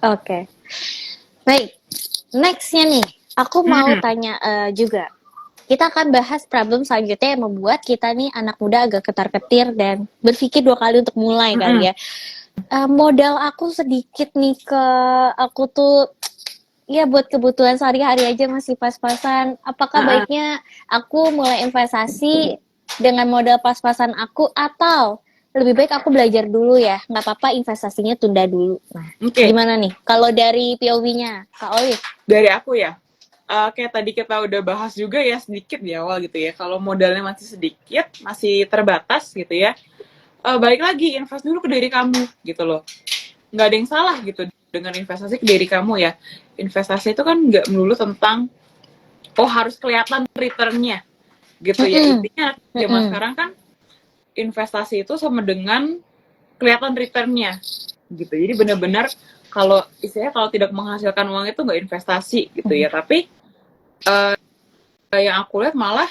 Oke. Baik, nextnya nih, aku mau Hmm, tanya juga. Kita akan bahas problem selanjutnya yang membuat kita nih anak muda agak ketar-ketir dan berpikir dua kali untuk mulai hmm, kali ya. Modal aku sedikit nih ke aku tuh ya buat kebutuhan sehari-hari aja masih pas-pasan. Apakah ah, ah. baiknya aku mulai investasi dengan modal pas-pasan aku atau lebih baik aku belajar dulu ya? Nggak apa-apa investasinya tunda dulu. Nah, Oke, gimana nih? Kalau dari POV-nya, Kak Olive? dari aku ya. Kayak tadi kita udah bahas juga ya sedikit di awal gitu ya. Kalau modalnya masih sedikit, masih terbatas gitu ya. Balik lagi invest dulu ke diri kamu gitu loh. Nggak ada yang salah gitu dengan investasi ke diri kamu ya. Investasi itu kan nggak melulu tentang harus kelihatan returnnya gitu ya. Mm-mm. Intinya zaman Mm-mm. sekarang kan investasi itu sama dengan kelihatan returnnya gitu. Jadi benar-benar kalau istilahnya kalau tidak menghasilkan uang itu nggak investasi gitu ya. Tapi yang aku lihat malah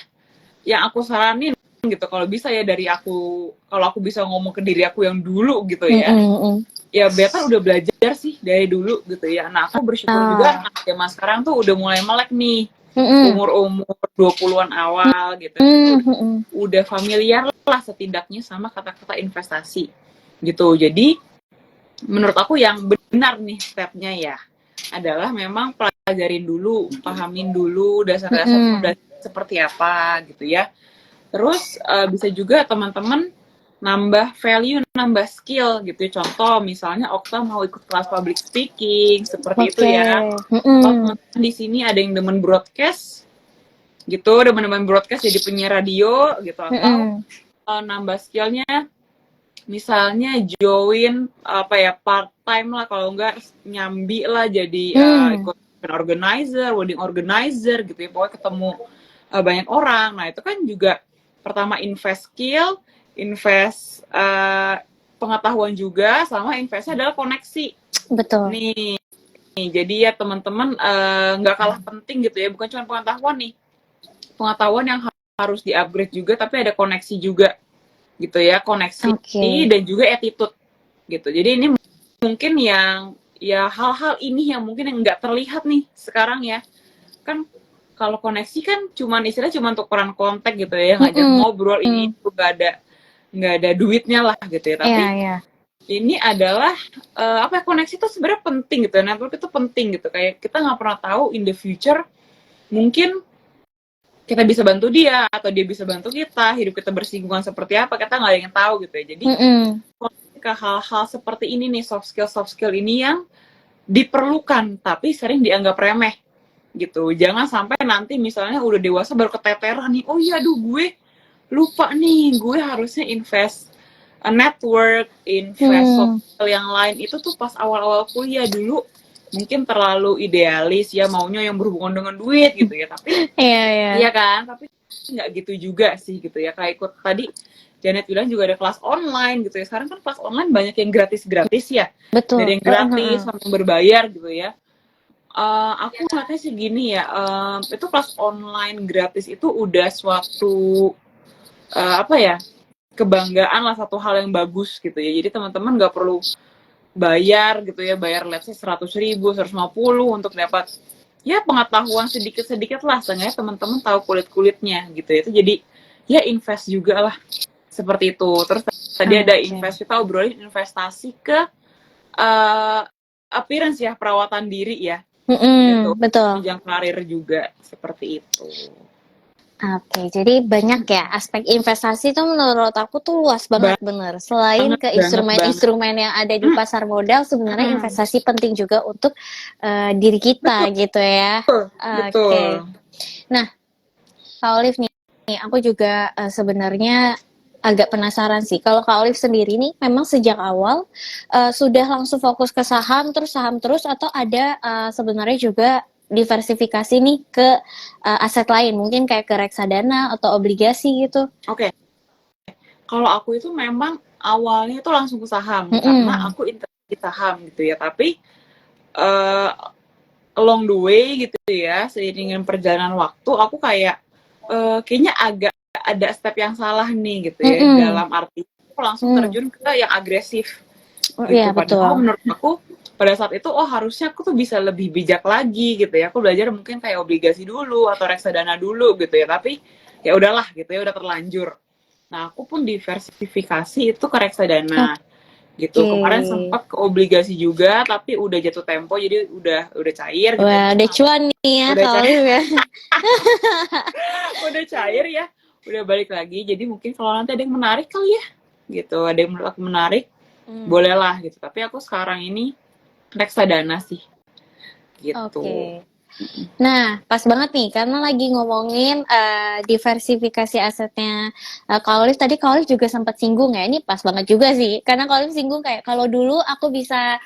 yang aku saranin gitu kalau bisa ya dari aku, kalau aku bisa ngomong ke diri aku yang dulu gitu ya, Mm-mm. ya better udah belajar sih dari dulu gitu ya. Nah aku bersyukur juga Ah. anak zaman sekarang tuh udah mulai melek nih, Mm-mm. umur-umur 20-an awal gitu, itu Mm-mm. udah familiar lah setidaknya sama kata-kata investasi gitu. Jadi menurut aku yang benar nih stepnya ya adalah memang pelajarin dulu, pahamin dulu dasar-dasar Mm-mm. fondasi seperti apa gitu ya. Terus bisa juga teman-teman nambah value, nambah skill gitu ya. Contoh misalnya Okta mau ikut kelas public speaking seperti itu Oke. ya. Atau Mm-mm. teman-teman di sini ada yang demen broadcast gitu, demen-demen broadcast jadi penyiar radio gitu, atau Mm-mm. nambah skillnya misalnya join apa ya part time lah, kalau enggak nyambi lah jadi Mm. ikut event organizer, wedding organizer gitu ya, pokoknya ketemu banyak orang. Nah itu kan juga pertama invest skill, invest pengetahuan juga, sama investnya adalah koneksi Betul. nih. Jadi ya teman-teman nggak kalah penting gitu ya, bukan cuma pengetahuan nih, pengetahuan yang harus di-upgrade juga, tapi ada koneksi juga gitu ya, koneksi Oke. dan juga attitude gitu. Jadi ini mungkin yang ya hal-hal ini yang mungkin yang nggak terlihat nih sekarang ya. Kan kalau koneksi kan cuman istilah cuman tukeran kontak gitu ya, ngajak Mm-mm. ngobrol ini itu nggak ada duitnya lah gitu ya. Iya, Tapi iya. ini adalah apa ya, koneksi itu sebenarnya penting gitu, network itu penting gitu, kayak kita nggak pernah tahu in the future mungkin kita bisa bantu dia atau dia bisa bantu kita, hidup kita bersinggungan seperti apa, kita nggak ada yang tahu gitu ya. Jadi Mm-mm. ke hal-hal seperti ini nih, soft skill ini yang diperlukan tapi sering dianggap remeh gitu. Jangan sampai nanti misalnya udah dewasa baru keteteran nih, oh iya aduh gue lupa nih, gue harusnya invest a network, invest Hmm. sosial yang lain. Itu tuh pas awal-awal kuliah dulu mungkin terlalu idealis ya, maunya yang berhubungan dengan duit gitu ya. Tapi Iya, iya. iya kan, tapi nggak gitu juga sih gitu ya. Kayak ikut tadi Janet bilang juga ada kelas online gitu ya. Sekarang kan kelas online banyak yang gratis-gratis ya. Dari Betul. yang Heeh, gratis heeh. sampai yang berbayar gitu ya. Aku ngeliatnya sih gini ya, itu kelas online gratis itu udah suatu apa ya, kebanggaan lah, satu hal yang bagus gitu ya. Jadi teman-teman nggak perlu bayar gitu ya, bayar let's say 100.000, 150 untuk dapat ya pengetahuan sedikit-sedikit lah, setengahnya teman-teman tahu kulit-kulitnya gitu ya. Itu jadi ya invest juga lah seperti itu. Terus tadi ada Oke. invest, kita obrolin investasi ke uh, appearance ya, perawatan diri ya gitu, Mm-mm. Betul. jenjang karir juga seperti itu. Oke, jadi banyak ya aspek investasi itu menurut aku tuh luas banget bener. Selain Banget ke banget banget. instrumen-instrumen yang ada di Hmm, pasar modal, sebenarnya hmm, investasi penting juga untuk diri kita betul gitu ya. Oke. betul. Nah, Kak Olive nih, aku juga sebenarnya agak penasaran sih. Kalau Kak Olive sendiri nih, memang sejak awal sudah langsung fokus ke saham terus, atau ada sebenarnya juga diversifikasi nih ke aset lain, mungkin kayak ke reksadana atau obligasi gitu. Oke, kalau aku itu memang awalnya itu langsung ke saham karena Mm-mm. aku interest di saham gitu ya. Tapi uh, along the way gitu ya, seiring dengan perjalanan waktu, aku kayak kayaknya agak ada step yang salah nih gitu ya, Mm-mm. dalam arti aku langsung Mm. terjun ke yang agresif Oh, iya gitu. betul. Padahal menurut aku pada saat itu harusnya aku tuh bisa lebih bijak lagi gitu ya, aku belajar mungkin kayak obligasi dulu atau reksadana dulu gitu ya, tapi ya udahlah gitu ya, udah terlanjur. Nah aku pun diversifikasi itu ke reksadana gitu. Kemarin Oke. sempat ke obligasi juga tapi udah jatuh tempo, jadi udah cair gitu ya. Wah, udah cuan nih ya Udah Kak cair, Olive ya. udah cair ya, udah balik lagi. Jadi mungkin kalau nanti ada yang menarik kali ya gitu, ada yang menurut aku menarik, bolehlah gitu. Tapi aku sekarang ini reksadana sih gitu. Oke. Nah, pas banget nih karena lagi ngomongin diversifikasi asetnya Kak Olive tadi. Kak Olive juga sempat singgung ya. Ini pas banget juga sih. Karena Kak Olive singgung kayak kalau dulu aku bisa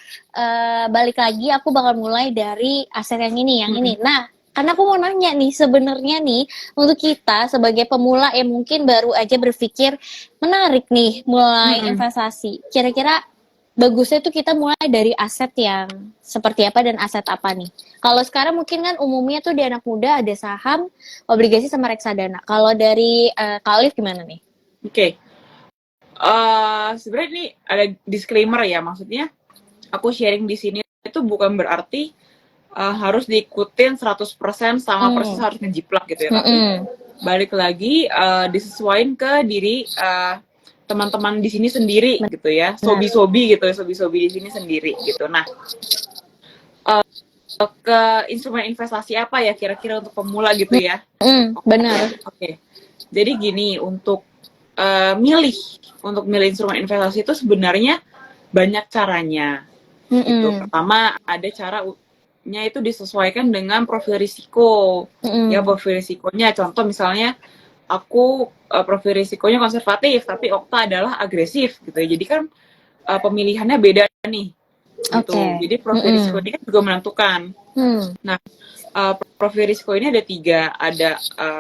balik lagi, aku bakal mulai dari aset yang ini, yang ini. Nah, karena aku mau nanya nih, sebenarnya nih untuk kita sebagai pemula yang mungkin baru aja berpikir menarik nih mulai investasi, kira-kira bagusnya tuh kita mulai dari aset yang seperti apa dan aset apa nih? Kalau sekarang mungkin kan umumnya tuh di anak muda ada saham, obligasi sama reksadana. Kalau dari Kak Olive gimana nih? Oke. Sebenarnya ini ada disclaimer ya, maksudnya aku sharing di sini itu bukan berarti harus diikutin 100% sama persis harus ngejiplak gitu ya, tapi balik lagi disesuaikan ke diri teman-teman di sini sendiri gitu ya, sobi-sobi gitu ya, sobi-sobi di sini sendiri gitu. Nah, ke instrumen investasi apa ya kira-kira untuk pemula gitu ya? Benar. Oke. Jadi gini, untuk milih instrumen investasi itu sebenarnya banyak caranya. Gitu. Pertama, ada caranya itu disesuaikan dengan profil risiko. Ya, profil risikonya. Contoh misalnya aku profil risikonya konservatif, tapi Okta adalah agresif gitu ya. Jadi kan pemilihannya beda nih. Gitu. Jadi profil risiko ini kan juga menentukan. Nah, profil risiko ini ada 3, ada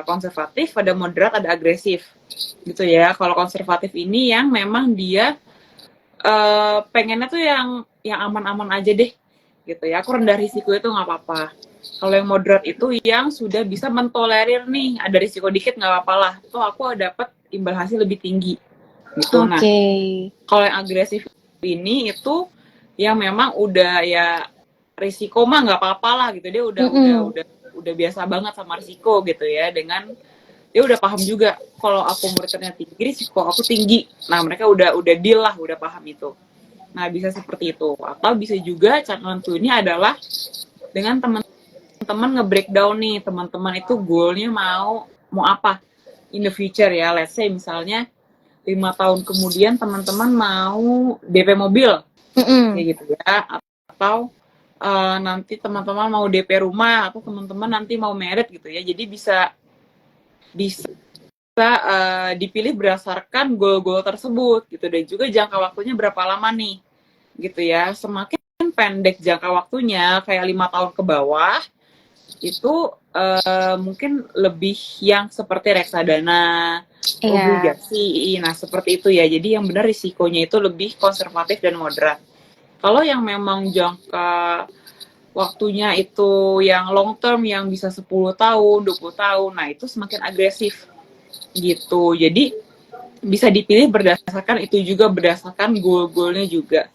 konservatif, ada moderat, ada agresif, gitu ya. Kalau konservatif ini yang memang dia pengennya tuh yang aman-aman aja deh, gitu ya. Aku rendah risiko itu nggak apa-apa. Kalau yang moderat itu yang sudah bisa mentolerir nih, ada risiko dikit nggak apa-apa lah. Tuh aku dapat imbal hasil lebih tinggi, gitu. Nah, kalau yang agresif ini itu yang memang udah ya risiko mah nggak apa-apa lah gitu, dia udah biasa banget sama risiko gitu ya, dengan dia udah paham juga kalau aku returnnya tinggi, risiko aku tinggi. Nah mereka udah deal lah, udah paham itu. Nah bisa seperti itu, atau bisa juga cara nentuinnya adalah dengan teman-teman nge-breakdown nih, teman-teman itu goalnya mau apa in the future ya. Let's say misalnya 5 tahun kemudian teman-teman mau DP mobil, kayak gitu ya, atau nanti teman-teman mau DP rumah, atau teman-teman nanti mau merit gitu ya. Jadi bisa dipilih berdasarkan goal-goal tersebut gitu, dan juga jangka waktunya berapa lama nih gitu ya. Semakin pendek jangka waktunya, kayak 5 tahun ke bawah, itu mungkin lebih yang seperti reksadana, obligasi, nah seperti itu ya. Jadi yang benar risikonya itu lebih konservatif dan moderat. Kalau yang memang jangka waktunya itu yang long term, yang bisa 10 tahun, 20 tahun, nah itu semakin agresif gitu. Jadi bisa dipilih berdasarkan itu juga, berdasarkan goal-goalnya juga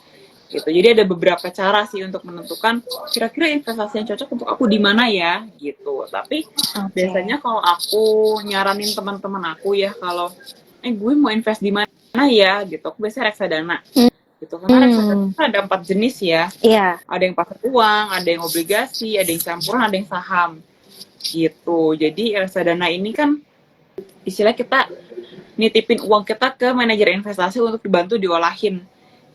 gitu. Jadi ada beberapa cara sih untuk menentukan kira-kira investasi yang cocok untuk aku di mana ya gitu. Tapi biasanya kalau aku nyaranin teman-teman aku ya, kalau gue mau invest di mana ya gitu, aku biasanya reksadana gitu. Karena reksadana ada 4 jenis ya. Ada yang pasar uang, ada yang obligasi, ada yang campuran, ada yang saham gitu. Jadi reksadana ini kan istilah kita nitipin uang kita ke manajer investasi untuk dibantu diolahin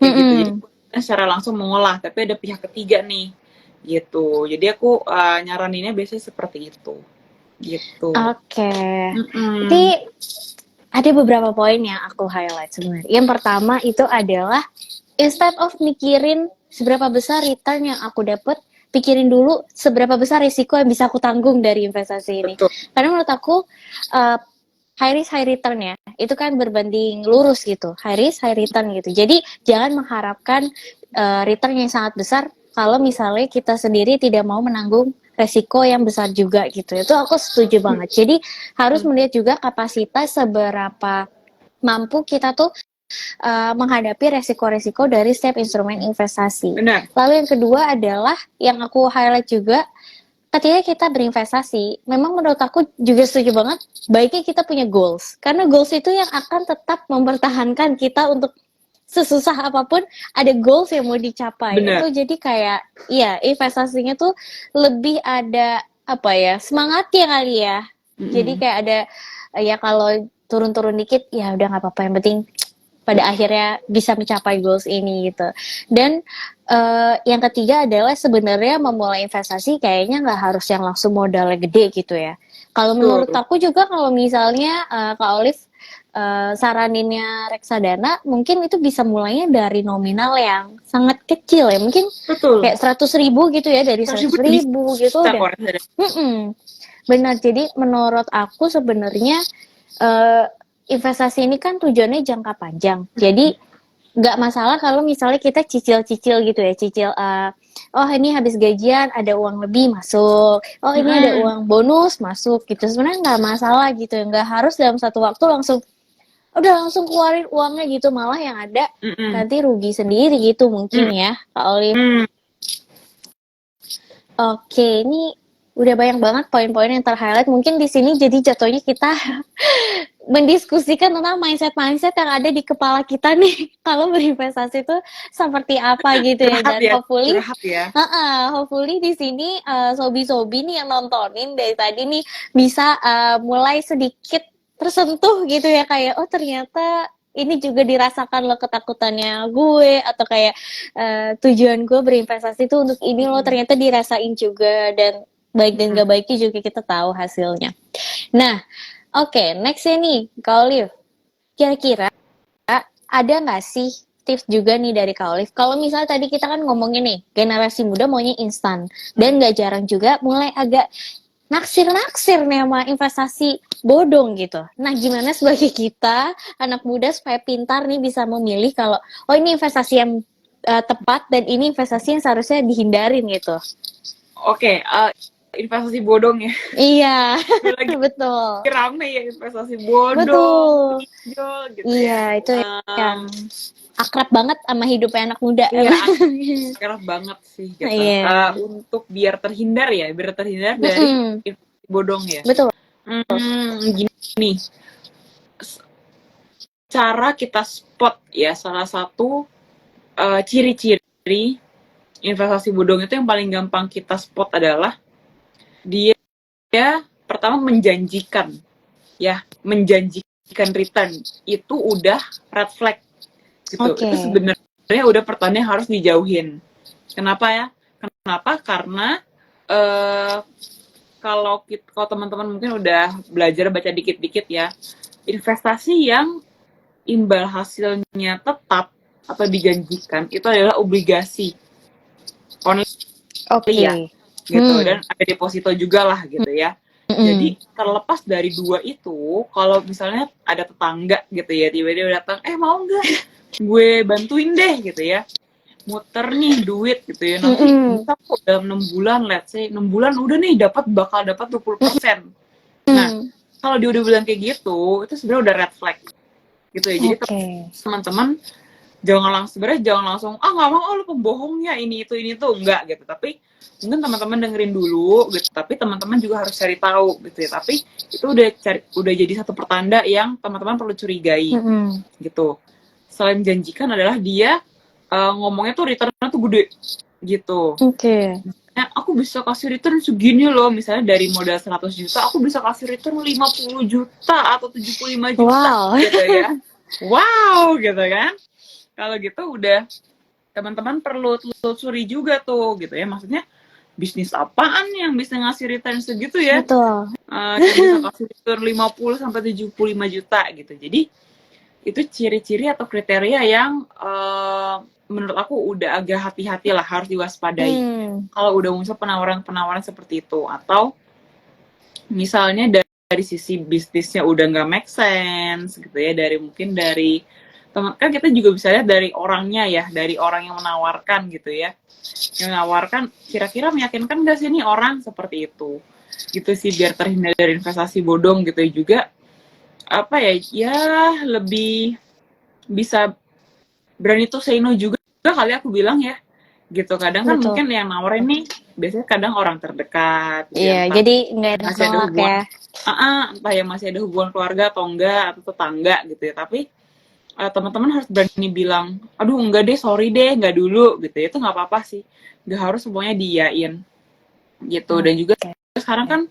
kayak gitu. Jadi kita secara langsung mengolah, tapi ada pihak ketiga nih gitu. Jadi aku nyaraninnya biasanya seperti itu gitu. Jadi ada beberapa poin yang aku highlight sebenarnya. Yang pertama itu adalah instead of mikirin seberapa besar return yang aku dapat, pikirin dulu seberapa besar risiko yang bisa aku tanggung dari investasi ini. Karena menurut aku high risk high return ya, itu kan berbanding lurus gitu, high risk high return gitu. Jadi jangan mengharapkan return yang sangat besar kalau misalnya kita sendiri tidak mau menanggung resiko yang besar juga gitu. Itu aku setuju banget. Jadi harus melihat juga kapasitas seberapa mampu kita tuh menghadapi resiko-resiko dari setiap instrumen investasi. Benar. Lalu yang kedua adalah yang aku highlight juga, ketika kita berinvestasi, memang menurut aku juga setuju banget, baiknya kita punya goals. Karena goals itu yang akan tetap mempertahankan kita untuk sesusah apapun, ada goals yang mau dicapai. Benar. Itu jadi kayak, iya, investasinya tuh lebih ada, apa ya, semangatnya kali ya. Jadi kayak ada, ya kalau turun-turun dikit, ya udah nggak apa-apa, yang penting pada akhirnya bisa mencapai goals ini gitu. Dan yang ketiga adalah sebenarnya memulai investasi kayaknya nggak harus yang langsung modalnya gede gitu ya. Kalau menurut aku juga kalau misalnya Kak Olive saraninnya reksadana, mungkin itu bisa mulainya dari nominal yang sangat kecil ya. Mungkin Betul. kayak 100.000 gitu ya, dari 100.000 gitu udah. Benar, jadi menurut aku sebenarnya investasi ini kan tujuannya jangka panjang. Jadi nggak masalah kalau misalnya kita cicil-cicil gitu ya, cicil oh ini habis gajian ada uang lebih masuk, oh ini ada uang bonus masuk gitu. Sebenarnya nggak masalah gitu, nggak harus dalam satu waktu langsung keluarin uangnya gitu, malah yang ada nanti rugi sendiri gitu mungkin ya Kak Olive. Oke, ini udah banyak banget poin-poin yang ter-highlight. Mungkin di sini jadi jatuhnya kita mendiskusikan tentang mindset yang ada di kepala kita nih kalau berinvestasi itu seperti apa gitu ya. Dan hopefully di sini sobi-sobi nih yang nontonin dari tadi nih bisa mulai sedikit tersentuh gitu ya, kayak oh ternyata ini juga dirasakan loh ketakutannya gue, atau kayak tujuan gue berinvestasi itu untuk ini loh, ternyata dirasain juga, dan baik dan gak baiknya juga kita tahu hasilnya. Nah, oke, nextnya nih, Kak Olive, kira-kira ada nggak sih tips juga nih dari Kak Olive? Kalau misalnya tadi kita kan ngomongin nih, generasi muda maunya instan, dan gak jarang juga mulai agak naksir nih sama investasi bodong gitu. Nah, gimana sebagai kita, anak muda, supaya pintar nih bisa memilih kalau, oh ini investasi yang tepat, dan ini investasi yang seharusnya dihindarin gitu. Oke, investasi bodong ya. Iya, betul. Rame ya investasi bodong. Betul. Pinjol, gitu iya, ya. Itu yang akrab banget sama hidupnya anak muda. Iya, akrab banget sih gitu. Untuk biar terhindar dari bodong ya. Betul. Gini, cara kita spot ya, salah satu ciri-ciri investasi bodong itu yang paling gampang kita spot adalah dia pertama menjanjikan return, itu udah red flag gitu. Itu sebenarnya udah pertanda yang harus dijauhin. Kenapa ya? Karena kalau teman-teman mungkin udah belajar baca dikit-dikit ya, investasi yang imbal hasilnya tetap atau dijanjikan itu adalah obligasi online, gitu, dan ada deposito juga lah gitu ya. Jadi terlepas dari dua itu, kalau misalnya ada tetangga gitu ya, tiba-tiba datang, mau nggak gue bantuin deh gitu ya, muter nih duit gitu ya, nanti bisa kok dalam 6 bulan, let's say 6 bulan udah nih bakal dapat 20%. Nah, kalau dia udah bilang kayak gitu, itu sebenarnya udah red flag gitu ya. Jadi teman-teman jangan langsung nggak mau, lu pembohongnya, ini itu enggak gitu. Tapi mungkin teman-teman dengerin dulu gitu, tapi teman-teman juga harus cari tahu gitu ya. Tapi itu udah jadi satu pertanda yang teman-teman perlu curigai gitu. Selain menjanjikan adalah dia ngomongnya tuh returnnya tuh gede gitu. Nah, aku bisa kasih return segini loh, misalnya dari modal 100 juta aku bisa kasih return 50 juta atau 75 juta gitu ya. Wow gitu kan. Kalau gitu udah teman-teman perlu telusuri juga tuh gitu ya, maksudnya bisnis apaan yang bisa ngasih return segitu ya. Bisa kasih return 50 sampai 75 juta gitu. Jadi itu ciri-ciri atau kriteria yang menurut aku udah agak hati-hati lah, harus diwaspadai kalau udah muncul penawaran seperti itu. Atau misalnya dari sisi bisnisnya udah nggak make sense gitu ya, mungkin dari teman, kan kita juga bisa lihat dari orangnya ya, dari orang yang menawarkan gitu ya, yang menawarkan kira-kira meyakinkan nggak sih nih orang, seperti itu gitu sih, biar terhindar dari investasi bodong gitu ya. Juga apa ya lebih bisa berani tuh say no juga kali aku bilang ya, gitu. Kadang kan Betul. mungkin yang nawarin nih biasanya kadang orang terdekat yang Iya, entah jadi nggak enak masih ada nolak hubungan ya. entah yang masih ada hubungan keluarga atau enggak, atau tetangga gitu ya. Tapi teman-teman harus berani bilang, aduh enggak deh, sorry deh, enggak dulu gitu ya. Itu nggak apa-apa sih, nggak harus semuanya diyain gitu. Dan juga Oke. sekarang kan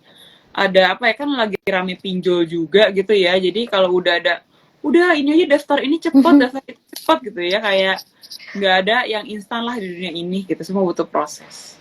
ada apa ya, kan lagi rame pinjol juga gitu ya. Jadi kalau udah ini aja daftar ini cepet, daftar itu cepet gitu ya, kayak nggak ada yang instan lah di dunia ini gitu, semua butuh proses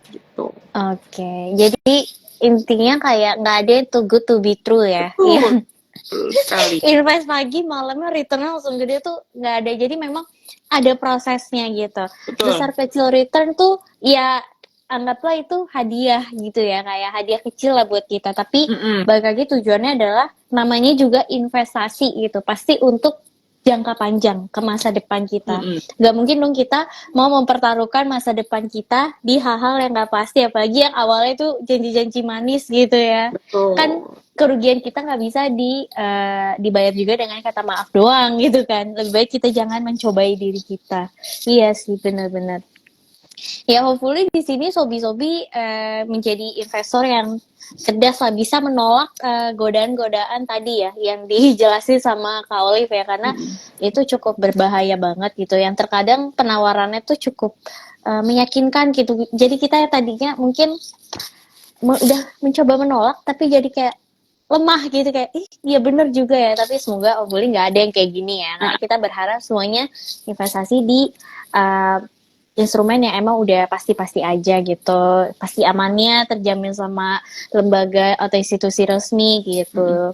gitu. Oke, jadi intinya kayak nggak ada yang too good to be true ya. Iya. Betul, betul sekali. Invest pagi, malamnya returnnya langsung gede tuh nggak ada. Jadi memang ada prosesnya gitu. Betul. Besar kecil return tuh ya anggaplah itu hadiah gitu ya, kayak hadiah kecil lah buat kita. Tapi Mm-mm. balik lagi tujuannya adalah namanya juga investasi gitu. Pasti untuk jangka panjang ke masa depan kita. Mm-mm. Gak mungkin dong kita mau mempertaruhkan masa depan kita di hal-hal yang gak pasti, apalagi yang awalnya itu janji-janji manis gitu ya. Kan Betul. kerugian kita nggak bisa dibayar juga dengan kata maaf doang gitu kan. Lebih baik kita jangan mencobai diri kita. Iya sih, benar-benar. Ya hopefully di sini sobi-sobi menjadi investor yang cerdas lah, bisa menolak godaan-godaan tadi ya yang dijelasin sama Kak Olive ya, karena Mm-mm. itu cukup berbahaya banget gitu, yang terkadang penawarannya tuh cukup meyakinkan gitu. Jadi kita ya tadinya mungkin udah mencoba menolak tapi jadi kayak lemah gitu, kayak ih dia bener juga ya. Tapi semoga hopefully nggak ada yang kayak gini ya, karena kita berharap semuanya investasi di uh, instrumen yang emang udah pasti-pasti aja gitu, pasti amannya terjamin sama lembaga atau institusi resmi Mm-mm. gitu.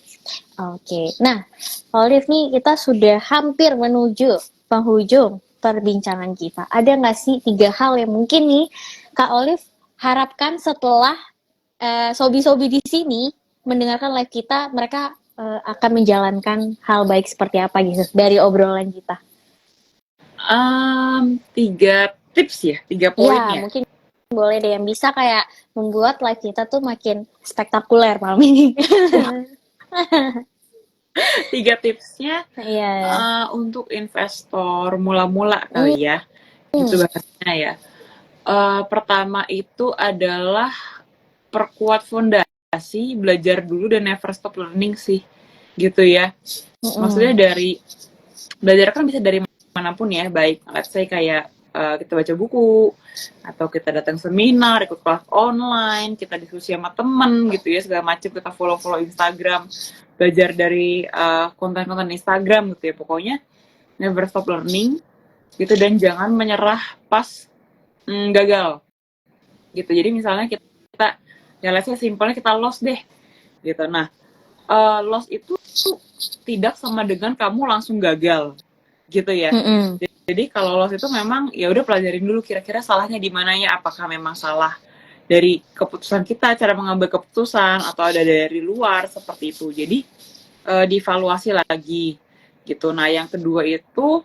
Oke, nah Olive nih kita sudah hampir menuju penghujung perbincangan kita. Ada nggak sih 3 hal yang mungkin nih Kak Olive harapkan setelah sobi-sobi di sini mendengarkan live kita, mereka akan menjalankan hal baik seperti apa gitu dari obrolan kita? 3 tips ya, 3 poin Ya, ya. mungkin boleh deh yang bisa kayak membuat live kita tuh makin spektakuler malam ini. 3 tipsnya Iya. untuk investor mula-mula Hmm. kali ya, gitu bahasanya ya. Pertama itu adalah perkuat fondasi, belajar dulu dan never stop learning sih, gitu ya. Maksudnya dari belajar kan bisa dari manapun ya, baik let's say kayak kita baca buku, atau kita datang seminar, ikut kelas online, kita diskusi sama temen gitu ya, segala macam, kita follow Instagram, belajar dari konten-konten Instagram gitu ya. Pokoknya never stop learning gitu, dan jangan menyerah pas gagal gitu. Jadi misalnya kita ya let's say simpelnya kita loss deh gitu. Nah, loss itu tidak sama dengan kamu langsung gagal gitu ya. Jadi kalau loss itu memang ya udah pelajarin dulu kira-kira salahnya di mananya, apakah memang salah dari keputusan kita, cara mengambil keputusan, atau ada dari luar seperti itu. Jadi dievaluasi lagi gitu. Nah, yang kedua itu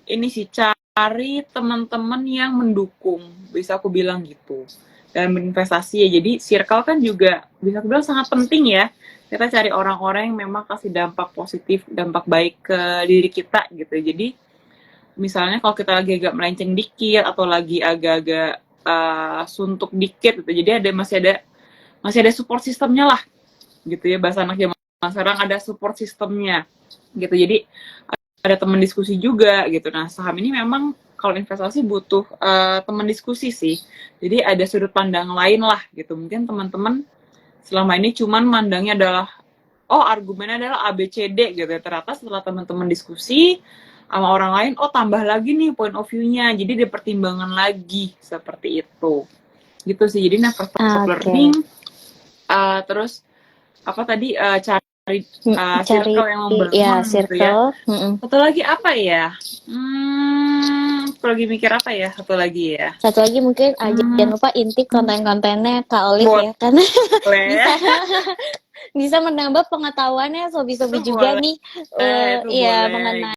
ini sih, cari teman-teman yang mendukung, bisa aku bilang gitu, dalam berinvestasi ya. Jadi circle kan juga bisa aku bilang sangat penting ya. Kita cari orang-orang yang memang kasih dampak positif, dampak baik ke diri kita gitu. Jadi misalnya kalau kita lagi agak melenceng dikit atau lagi agak-agak suntuk dikit gitu, jadi masih ada support sistemnya lah gitu ya, bahasa anak zaman sekarang ada support sistemnya gitu. Jadi ada teman diskusi juga gitu. Nah, saham ini memang kalau investasi butuh teman diskusi sih. Jadi ada sudut pandang lain lah gitu. Mungkin teman-teman selama ini cuman mandangnya adalah argumennya adalah A B C D gitu ya. Ternyata setelah teman-teman diskusi sama orang lain, tambah lagi nih point of view-nya. Jadi ada pertimbangan lagi seperti itu. Gitu sih. Jadi never stop learning. Terus apa tadi cari circle yang membangun ya, gitu ya. circle. Satu lagi apa ya? Aku lagi mikir apa ya? Satu lagi ya. Satu lagi mungkin jangan lupa inti konten-kontennya Kak Olive ya, karena bisa bisa menambah pengetahuannya sobi-sobi Itu juga boleh. nih Itu ya boleh. mengenai